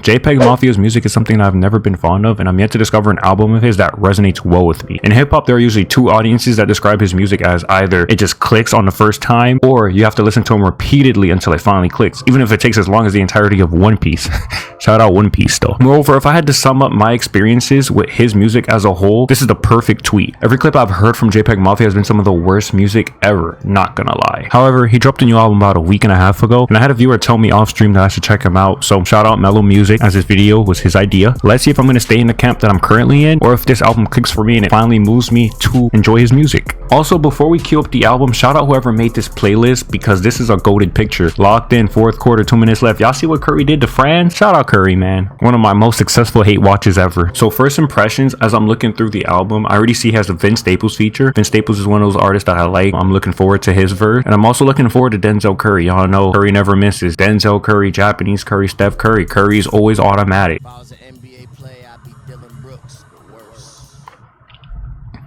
JPEGMAFIA's music is something that I've never been fond of, and I'm yet to discover an album of his that resonates well with me. In hip-hop, there are usually two audiences that describe his music as either it just clicks on the first time, or you have to listen to him repeatedly until it finally clicks, even if it takes as long as the entirety of One Piece. Shout out One Piece though. Moreover, if I had to sum up my experiences with his music as a whole, this is the perfect tweet. Every clip I've heard from JPEGMAFIA has been some of the worst music ever, not gonna lie. However, he dropped a new album about a week and a half ago, and I had a viewer tell me off stream that I should check him out, so shout out Mellow Music, as this video was his idea. Let's see if I'm gonna stay in the camp that I'm currently in, or if this album clicks for me and it finally moves me to enjoy his music. Also, before we cue up the album, shout out whoever made this playlist, because this is a goated picture. Locked in, fourth quarter, 2 minutes left. Y'all see what Curry did to France? Shout out Curry, man. One of my most successful hate watches ever. So first impressions, as I'm looking through the album, I already see he has a Vince Staples feature. Vince Staples is one of those artists that I like. I'm looking forward to his verse, and I'm also looking forward to Denzel Curry. Y'all know Curry never misses. Denzel Curry, Japanese Curry, Steph Curry. Curry's always automatic.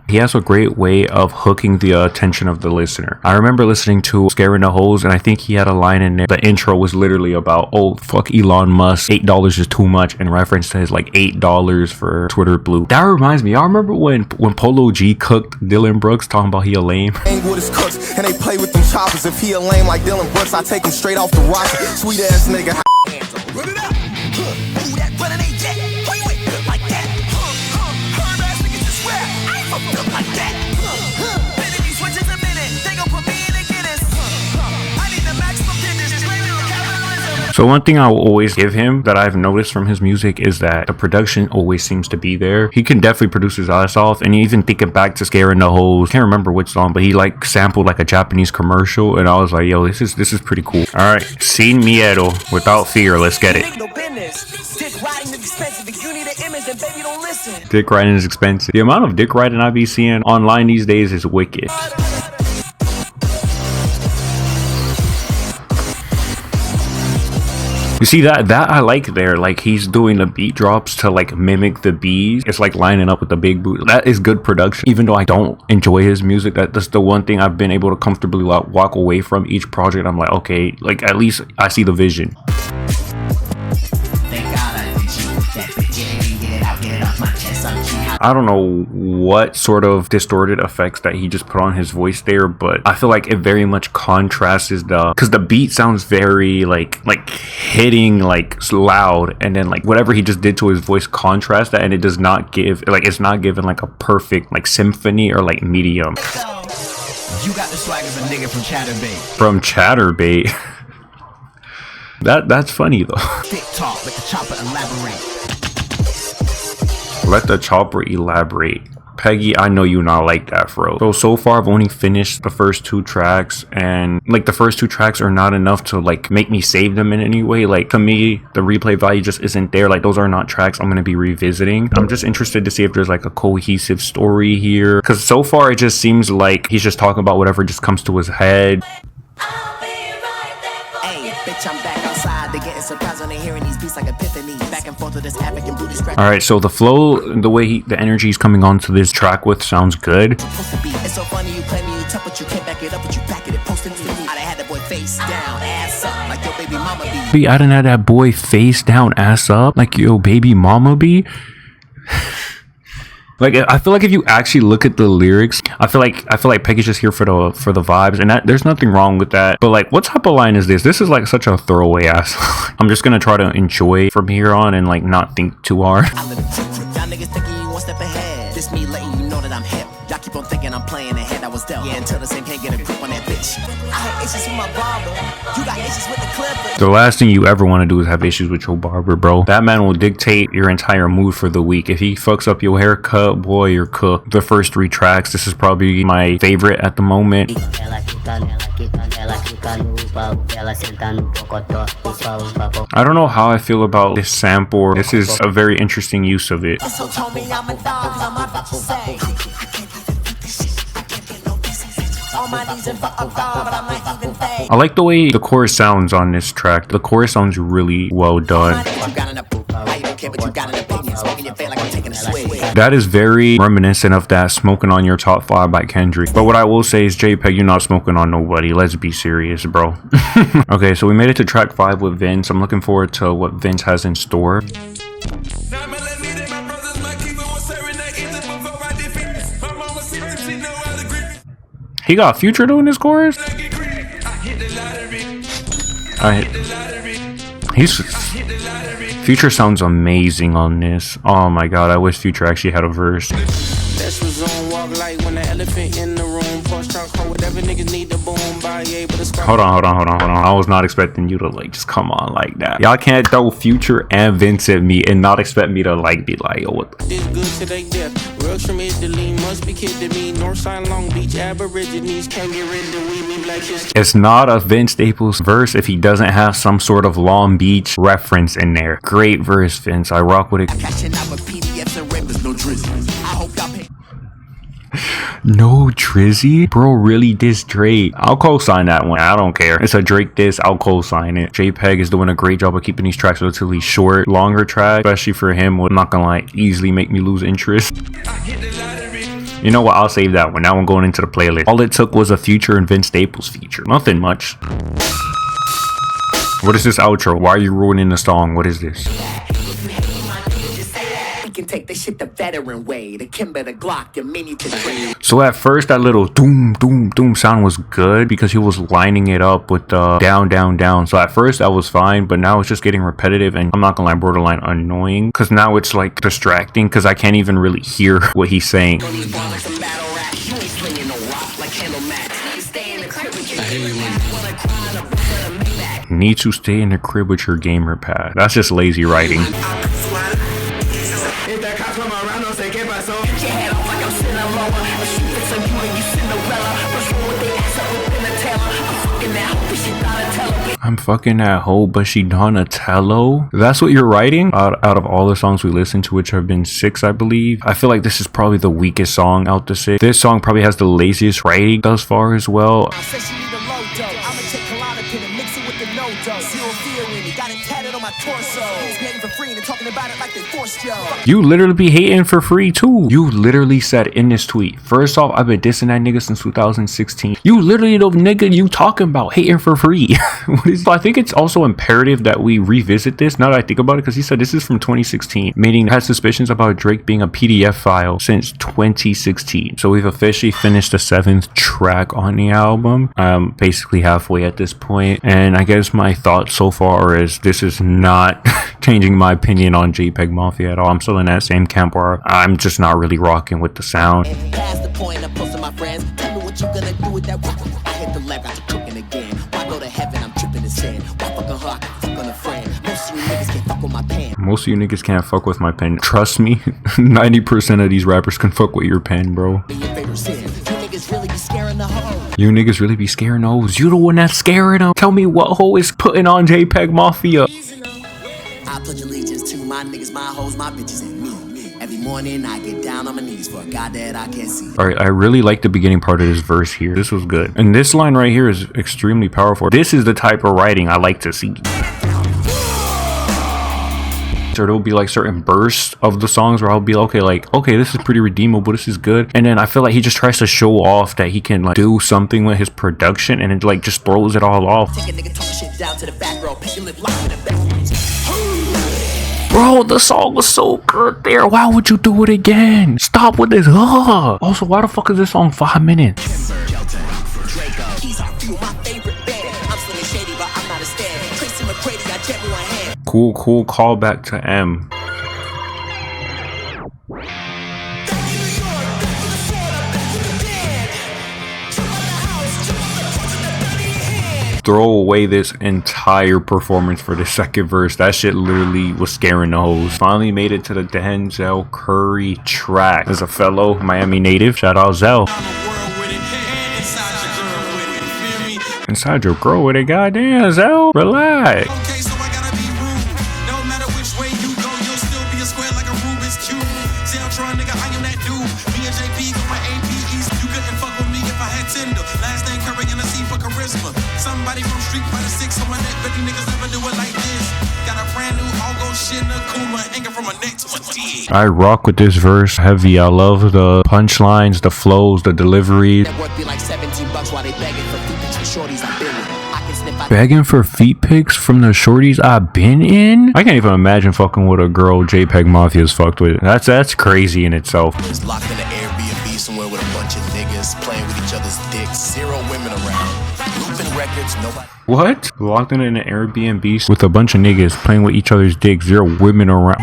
He has a great way of hooking the attention of the listener. I remember listening to Scaring the Hoes, and I think he had a line in there. The intro was literally about, oh, fuck Elon Musk, $8 is too much, in reference to his like $8 for Twitter Blue. That reminds me, y'all remember when Polo G cooked Dylan Brooks, talking about he a lame? And they play with them choppers. If he a lame like Dylan Brooks, I take him straight off the rock. Sweet ass nigga. Run it up. So one thing I will always give him that I've noticed from his music is that the production always seems to be there. He can definitely produce his ass off, and even thinking back to Scaring the Hoes, can't remember which song, but he like sampled like a Japanese commercial, and I was like, yo, this is pretty cool. All right, Sin Miedo, Without Fear, let's get it. Dick riding is expensive. The amount of dick riding I be seeing online these days is wicked. You see that I like there, like he's doing the beat drops to like mimic the bees. It's like lining up with the big boot. That is good production. Even though I don't enjoy his music, that's the one thing I've been able to comfortably walk away from each project. I'm like, okay, like at least I see the vision. I don't know what sort of distorted effects that he just put on his voice there, but I feel like it very much contrasts because the beat sounds very like hitting like loud, and then like whatever he just did to his voice contrasts that, and it does not give like, it's not given like a perfect like symphony or like medium. You got the swag of a nigga from Chatterbait. From Chatterbait. That's funny though. Big talk, let the chopper elaborate. Let the chopper elaborate. Peggy, I know you not like that, bro. So far I've only finished the first 2 tracks, and like the first 2 tracks are not enough to like make me save them in any way. Like to me, the replay value just isn't there. Like those are not tracks I'm gonna be revisiting. I'm just interested to see if there's like a cohesive story here, because so far it just seems like he's just talking about whatever just comes to his head. Alright, so the flow, the way the energy is coming onto this track with sounds good. I done had that boy face down, ass up, like yo baby mama be. Like I feel like if you actually look at the lyrics, I feel like Peggy's just here for the vibes, and that there's nothing wrong with that. But like, what type of line is this? This is like such a throwaway ass. I'm just gonna try to enjoy from here on and like not think too hard. This me letting you know that I'm hip. Y'all keep on thinking I'm playing ahead. I was dealt. Yeah, until the same can't get a grip on that bitch. I had issues with my barber. You got issues with the clipper. The last thing you ever want to do is have issues with your barber, bro. That man will dictate your entire mood for the week. If he fucks up your haircut, boy, you're cooked. The first 3 tracks, this is probably my favorite at the moment. I don't know how I feel about this sample. This is a very interesting use of it. I like the way the chorus sounds on this track. The chorus sounds really well done. That is very reminiscent of that Smoking on Your Top 5 by Kendrick. But what I will say is, JPEG, you're not smoking on nobody. Let's be serious, bro. Okay, so we made it to track 5 with Vince. I'm looking forward to what Vince has in store. He got Future doing his chorus? Future sounds amazing on this. Oh my god, I wish Future actually had a verse. Hold on. I was not expecting you to like just come on like that. Y'all can't throw Future and Vince at me and not expect me to like be like, yo, what the It's not a Vince Staples verse if he doesn't have some sort of Long Beach reference in there. Great verse, Vince. I rock with it. No Drizzy? Bro really dissed Drake. I'll co-sign that one. I don't care. It's a Drake diss. I'll co-sign it. JPEG is doing a great job of keeping these tracks relatively short. Longer tracks, especially for him, would not gonna like easily make me lose interest. You know what? I'll save that one. That one going into the playlist. All it took was a Future and Vince Staples feature. Nothing much. What is this outro? Why are you ruining the song? What is this? Take the shit the veteran way, the Kimber, the Glock, your mini to the So at first that little doom doom doom sound was good because he was lining it up with the down down down. So at first that was fine, but now it's just getting repetitive and I'm not gonna lie, borderline annoying because now it's like distracting because I can't even really hear what he's saying. Need to stay in the crib with your gamer pad. That's just lazy writing. I'm fucking that hoe, but she Donatello. That's what you're writing? Out of all the songs we listened to, which have been 6, I believe, I feel like this is probably the weakest song out the 6. This song probably has the laziest writing thus far as well. You literally be hating for free too. You literally said in this tweet, first off, I've been dissing that nigga since 2016. You literally the nigga you talking about hating for free. I think it's also imperative that we revisit this now that I think about it, because he said this is from 2016, meaning had suspicions about Drake being a PDF file since 2016. So we've officially finished the 7th track on the album. I'm basically halfway at this point, and I guess my thoughts so far is this is not changing my opinion on JPEGMAFIA at all. I'm still in that same camp where I'm just not really rocking with the sound. Past the point of posting my friends. Tell me what you gonna do with that. I hit the left, got to cooking again. Why go to heaven? I'm tripping the sand. Why fuck a hawk? Fuck on a friend. Most of you niggas can't fuck with my pen. Most of you niggas can't fuck with my pen. Trust me, 90% of these rappers can fuck with your pen, bro. You niggas really be scaring the hoe. You niggas really be scaring hoes. You the one that's scaring them. Tell me what hoe is putting on JPEGMAFIA. I pledge allegiance to my niggas, my hoes, my bitches, and me. Every morning I get down on my knees for a God that I can't see. Alright, I really like the beginning part of this verse here. This was good. And this line right here is extremely powerful. This is the type of writing I like to see. So there'll be like certain bursts of the songs where I'll be okay, like, okay, this is pretty redeemable, this is good. And then I feel like he just tries to show off that he can like do something with his production, and it like just throws it all off. Take a nigga talk shit down to the back row, pick your lip lock in the back. Bro, the song was so good there. Why would you do it again? Stop with this. Also, why the fuck is this song 5 minutes? Cool call back to M. Throw away this entire performance for the second verse. That shit literally was scaring the hoes. Finally made it to the Denzel Curry track. As a fellow Miami native, shout out Zell. Inside your girl with it, goddamn Zell, relax. I rock with this verse heavy. I love the punchlines, the flows, the deliveries. That work be like $17 while they begging for feet pics for shorties I've been with. I can sniff out Begging for feet pics from the shorties I've been in? I can't even imagine fucking with a girl JPEGMAFIA's fucked with. That's crazy in itself. Just locked in an Airbnb somewhere with a bunch of niggas playing with each other's dicks. 0 women around. Looping records, nobody. What? Locked in an Airbnb with a bunch of niggas playing with each other's dicks. 0 women around.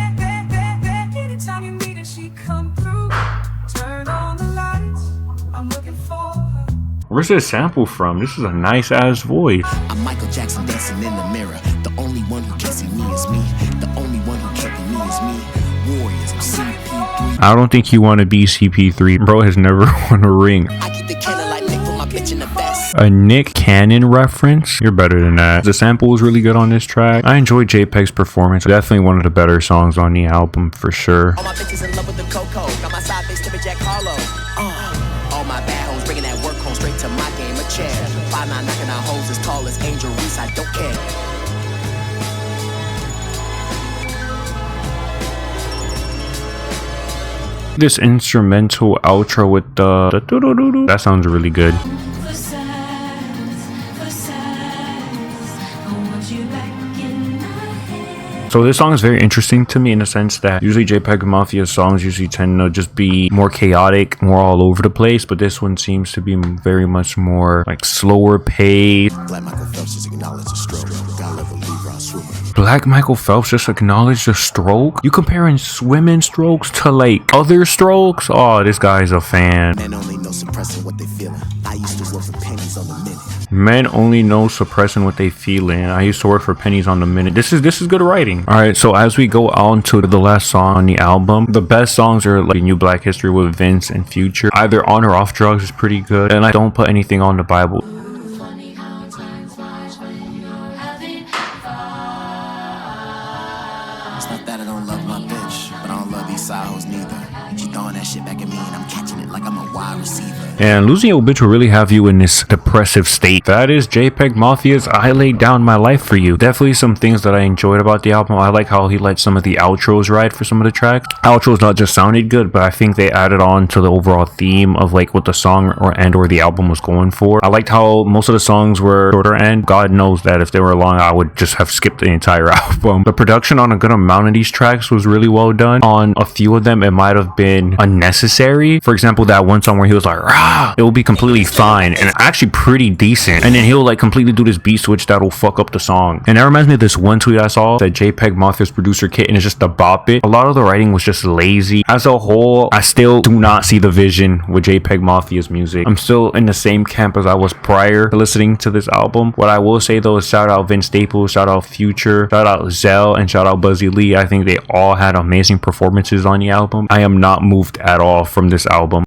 Anytime you meet her, she come through. Turn on the lights. I'm looking for her. Where's this sample from? This is a nice ass voice. I'm Michael Jackson dancing in the mirror. The only one who can see me is me. The only one who can't be me is me. Warriors, I'm CP3. I don't think you want to be CP3. Bro has never won a ring. I keep the cannon like Nick for my bitch in the vest. A Nick Cannon reference? You're better than that. The sample was really good on this track. I enjoyed JPEG's performance. Definitely one of the better songs on the album for sure. All my bitches in love with the cocoa. Got my side bitch tipping Jack Harlow. All my bad hoes bringing that work home straight to my game of chair. 5'9" knocking out hoes as tall as Angel Reese. I don't care. This instrumental outro with the doo-doo-doo-doo, that sounds really good. For size, I want you back in my head. So this song is very interesting to me in the sense that usually JPEGMAFIA songs usually tend to just be more chaotic, more all over the place, but this one seems to be very much more like slower paced. Black Michael Phelps just acknowledged a stroke. God love a Libra swimmer. Black Michael Phelps just acknowledged a stroke? You comparing swimming strokes to like other strokes? Oh, this guy's a fan. Men only know suppressing what they feeling. I used to work for pennies on the minute. Men only know suppressing what they feeling. I used to work for pennies on the minute. This is good writing. All right, so as we go on to the last song on the album, the best songs are like New Black History with Vince and Future. Either On or Off Drugs is pretty good, and I Don't Put Anything on the Bible. Funny how time flies when you're having fun. It's not that I don't love my bitch, but I don't love these side hoes neither. She throwing that shit back at me and I'm catching it like I'm a wide receiver. And losing your bitch will really have you in this depressive state. That is JPEGMAFIA's I Laid Down My Life For You. Definitely some things that I enjoyed about the album. I like how he let some of the outros ride for some of the tracks. Outros not just sounded good, but I think they added on to the overall theme of like what the song or the album was going for. I liked how most of the songs were shorter, and God knows that if they were long, I would just have skipped the entire album. The production on a good amount of these tracks was really well done. On a few of them, it might have been unnecessary. For example, that one song where he was like, rah, it will be completely fine and actually pretty decent, and then he'll like completely do this beat switch that'll fuck up the song. And that reminds me of this one tweet I saw that JPEGMAFIA's producer Kit, and it's just a bop it. A lot of the writing was just lazy. As a whole, I still do not see the vision with JPEGMAFIA's music. I'm still in the same camp as I was prior to listening to this album. What I will say though is shout out Vince Staples, shout out Future, shout out Zell, and shout out Buzzy Lee. I think they all had amazing performances on the album. I am not moved at all from this album.